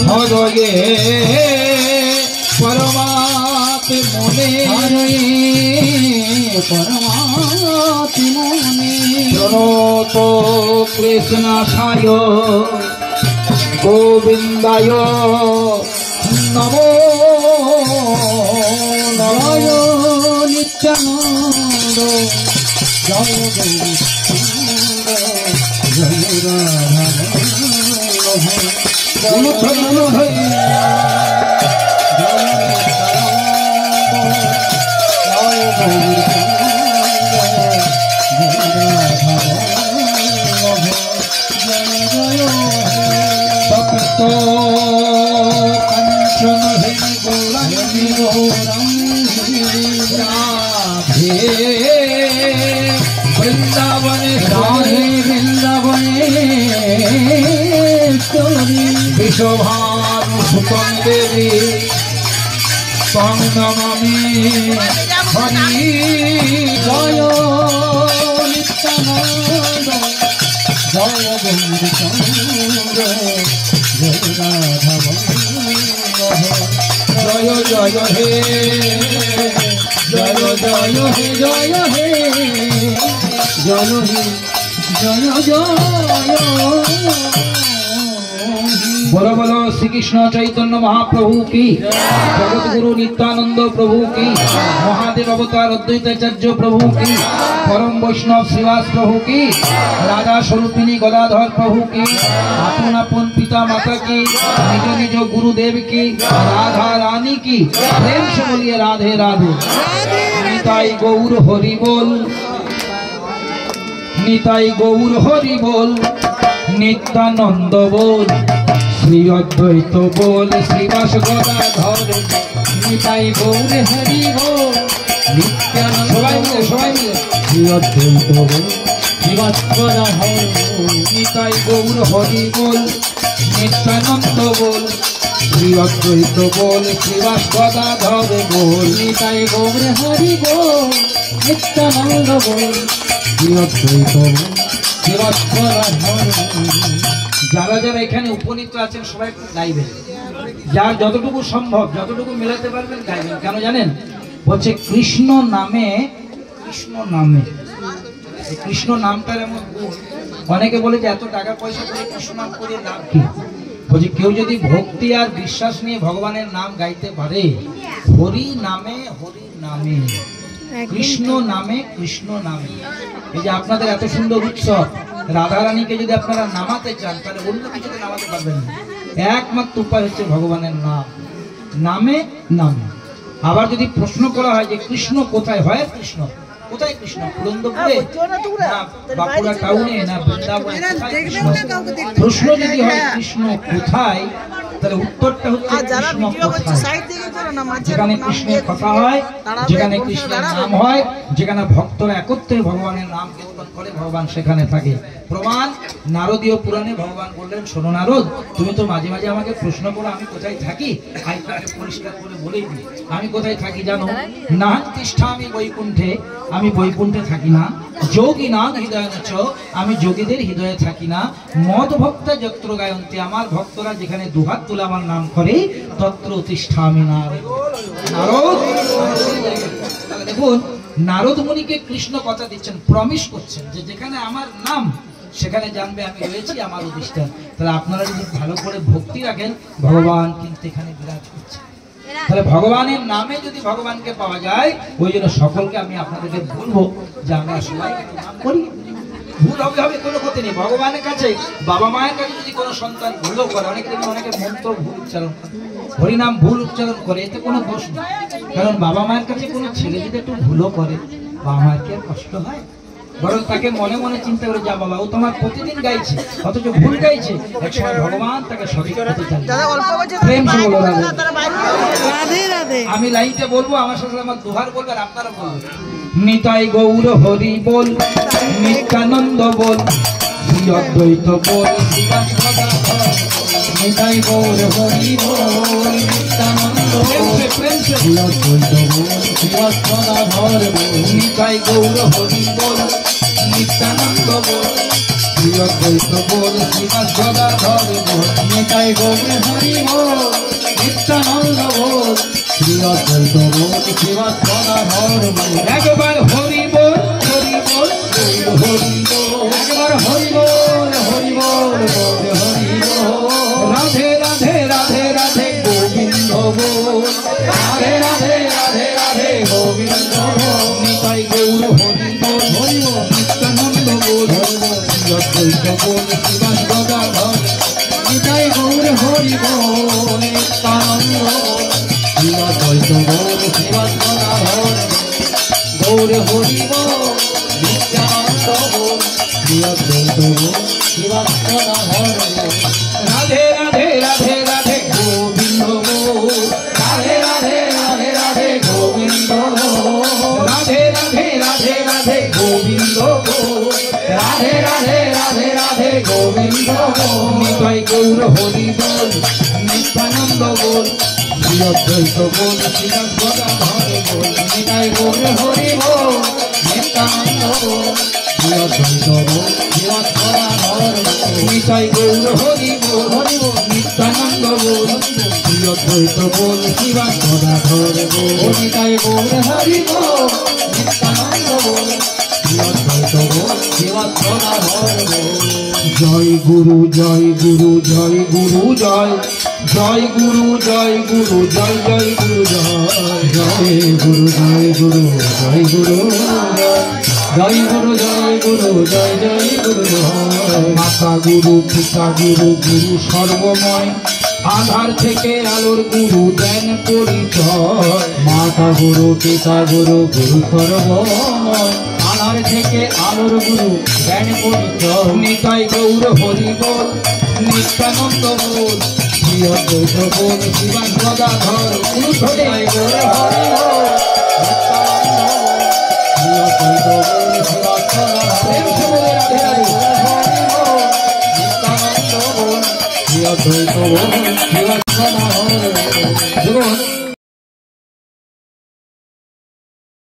হরয়ে পরমাত্মে মনে পরমাত্মে মনে প্রণত কৃষ্ণায় গোবিন্দায় নমো নমঃ নিত্যানন্দ জয় গোবিন্দ জয় রাধা বৃন্দাবনে রাধে বৃন্দাবনে বিশ্বভানু সুতং দেবী তং নমামি হরি জয় নিত্যানন্দ জয় গোবিন্দ জয় রাধা জয় জয় হে জয় জয় হে জয় হে জয় হে জয় জয় बोलो बोलो श्री कृष्ण चैतन्य महाप्रभु की जगत गुरु नित्यानंद प्रभु की महादेव अवतार अद्वैताचार्य प्रभु की परम वैष्णव श्रीवास प्रभु की राधा स्वरूपिणी गदाधर प्रभु की अपन अपन पिता माता की निज निज गुरुदेव की राधा रानी की प्रेम से बोलिए राधे राधे निताई गौर हरि बोल निताई गौर हरि बोल नित्यानंद बोल श्री अद्वैत बोल श्रीवास गदाधर निताई गौर हरि बोल नित्यानंद सबाई मिले श्री अद्वैत बोल श्रीवास गदाधर निताई गौर हरि बोल नित्यानंद बोल श्री अद्वैत बोल श्रीवास गदाधर बोल निताई गौर हरि बोल नित्यानंद बोल श्री अद्वैत बोल श्रीवास गदाधर যারা যারা এখানে উপনীত আছেন সবাই একটু গাইবেন যার যতটুকু সম্ভব যতটুকু মেলাতে পারবেন গাইবেন কেন জানেন বলছে কৃষ্ণ নামে কৃষ্ণ নামটার এমন গুণ অনেকে বলে যে এত টাকা পয়সা করে কৃষ্ণ নাম করে লাভ কি বলছে কেউ যদি ভক্তি আর বিশ্বাস নিয়ে ভগবানের নাম গাইতে পারে হরি নামে কৃষ্ণ নামে এই যে আপনাদের এত সুন্দর উৎসব রাধা রানীকে যদি আপনারা নামাতে চান তাহলে অন্য কিছুতে নামাতে পারবেন না একমাত্র উপায় হচ্ছে ভগবানের নামে আবার যদি প্রশ্ন করা হয় যে কৃষ্ণ কোথায় হয় কৃষ্ণ কোথায় কৃষ্ণ পুরন্দরপুরে না বাঁকুড়া টাউনে না বৃন্দাবনে প্রশ্ন যদি হয় কৃষ্ণ কোথায় তাহলে উত্তরটা হচ্ছে যেখানে কৃষ্ণের কথা হয় যেখানে কৃষ্ণের নাম হয় যেখানে ভক্তরা একত্রে ভগবানের নাম কীর্তন করে ভগবান সেখানে থাকে প্রমাণ নারদীয় পুরাণে ভগবান বললেন শোনো নারদ তুমি তো মাঝে মাঝে আমাকে প্রশ্ন করো আমি কোথায় থাকি আমি তাকে পরিষ্কার করে বলেই দিই আমি কোথায় থাকি জানো না তিষ্ঠা আমি বৈকুণ্ঠে থাকি না যোগী না হৃদয় নচ আমি যোগীদের হৃদয়ে থাকি না মদ ভক্ত যত্র গায়ন্তে আমার ভক্তরা যেখানে দুহাত তুলে আমার নাম করে তত্র তিষ্ঠামি নারদ দেখুন নারদ মুনিকে কৃষ্ণ কথা দিচ্ছেন প্রমিস করছেন যে যেখানে আমার নাম সেখানে জানবে আমি রয়েছি আমার অধিষ্ঠান তাহলে আপনারা যদি ভালো করে ভক্তি রাখেন ভগবান কিন্তু এখানে বিরাজ করছে তাহলে ভগবানের নামে যদি ভগবানকে পাওয়া যায় ওই জন্য সকলকে আমি আপনাদেরকে বলবো যে আমরা সবাই নাম করি ভুল হবে কোনো ক্ষতি নেই ভগবানের কাছে বাবা মায়ের কাছে যদি কোনো সন্তান ভুলও করে অনেকে মন্ত্র ভুল উচ্চারণ করে হরিনাম ভুল উচ্চারণ করে এতে কোনো দোষ নেই কারণ বাবা মায়ের কাছে কোনো ছেলে যদি একটু ভুলও করে বাবা মায়ের কি কষ্ট হয় বরং তাকে মনে মনে চিন্তা করে যা বাবা ও তোমার প্রতিদিন গাইছে অথচ ভুল গাইছে একসময় ভগবান তাকে সঠিক করতে চান প্রেম সে বলো আমি লাইনটা বলবো আমার সাথে আমার দোহার বলবেন আপনারা বলবেন নিতাই গৌর হরি বল নিত্যানন্দ বল শ্রী অদ্বৈত বল শ্রীবাস গদাধর নিতাই গৌর হরি বল নিত্যানন্দ শ্রী অদ্বৈত বল শ্রীবাস গদাধর নিতাই গৌর হরি বল নিত্যানন্দ বল শ্রী অদ্বৈত বল শ্রীবাস গদাধর নিতাই গৌর হরি বল নিত্যানন্দ বল শ্রী অদ্বৈত বল শ্রীবাস গদাধর একবার হরি বল হরি বল হরি বল একবার হরি বল হরি বল হরি বল রাধে রাধে রাধে রাধে গোবিন্দ বল রাধে রাধে রাধে রাধে গোবিন্দ বল নিতাই গৌর হরি বল হরি বল নিত্যানন্দ বল শ্রী অদ্বৈত বল শ্রীবাস গদাধর নিতাই গৌর হরি বল নিত্যানন্দ শ্রী অদ্বৈত বল শ্রীবাস গদাধর গৌর হরি বল নিত্যানন্দ বল শ্রী অদ্বৈত বল শ্রীবাস গদাধর রাধে রাধে রাধে রাধে গোবিন্দ বল রাধে রাধে রাধে রাধে গোবিন্দ রাধে রাধে রাধে রাধে গোবিন্দ রাধে রাধে রাধে রাধে গোবিন্দ নিতাই গৌর হরি বল নিত্যানন্দ বল শ্রী অদ্বৈত বল শ্রীবাস গদাধর বল নিতাই গৌর হরি বল নিত্যানন্দ বল শ্রী অদ্বৈত বল শ্রীবাস গদাধর নিতাই গৌর হরি বল হরি বল নিত্যানন্দ বল শ্রী অদ্বৈত বল শ্রীবাস গদাধর বল নিতাই গৌর হরি বল নিত্যানন্দ বল শ্রী অদ্বৈত বল শ্রীবাস গদাধর বল জয় গুরু জয় গুরু জয় গুরু জয় জয় গুরু জয় গুরু জয় জয় গুরু জয় গুরু জয় গুরু জয় গুরু জয় গুরু জয় গুরু জয় জয় গুরু মাতা গুরু পিতা গুরু গুরু সর্বময় আধার থেকে আলোর গুরু দেন পরিচয় মাতা গুরু পিতা গুরু গুরু সর্বময় আধার থেকে আলোর গুরু দেন পরিচয় নিতাই গৌর হরি বল নিত্যানন্দ বল শ্রী অদ্বৈত বল শ্রীবাস গদাধর নিতাই গৌর হরি বল শ্রী অদ্বৈত বল শ্রীবাস গদাধর নিত্যানন্দ বল শ্রী অদ্বৈত বল শ্রীবাস গদাধর